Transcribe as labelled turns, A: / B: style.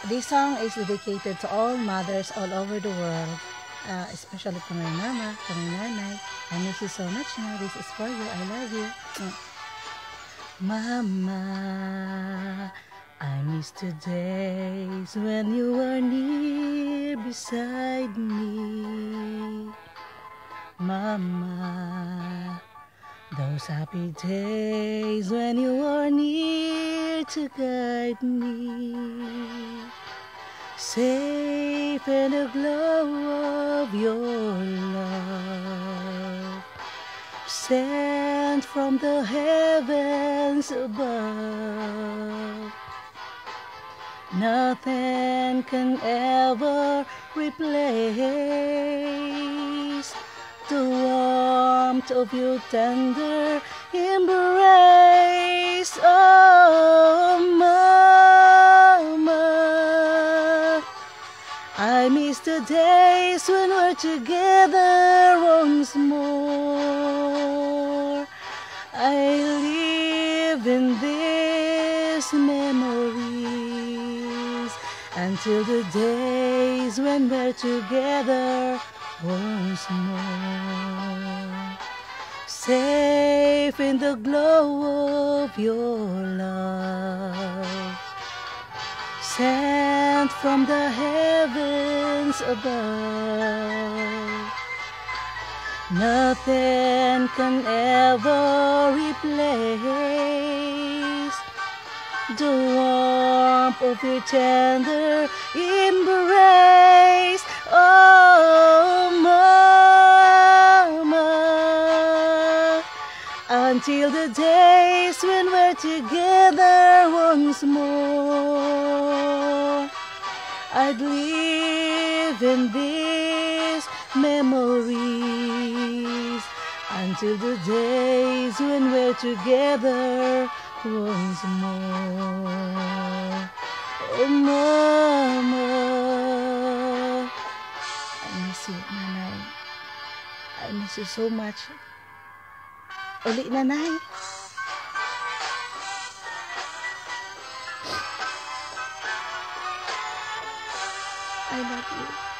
A: This song is dedicated to all mothers all over the world, especially to my mama, to my nanay. I miss you so much now. This is for you. I love you. Mama, I miss the days when you were near beside me. Mama, those happy days when you were near to guide me. Safe in the glow of your love, sent from the heavens above. Nothing can ever replace the warmth of your tender embrace. Oh, Mama, I miss the days when we're together once more. I live in these memories until the days when we're together once more. Safe in the glow of your love, sent from the heavens above. Nothing can ever replace the warmth of your tender embrace. Oh, Mama, until the days when we're together once more, I'd live in these memories until the days when we're together once more. Oh, Mama, I miss you, Nanay. I miss you so much. Uli, Nanay. I love you.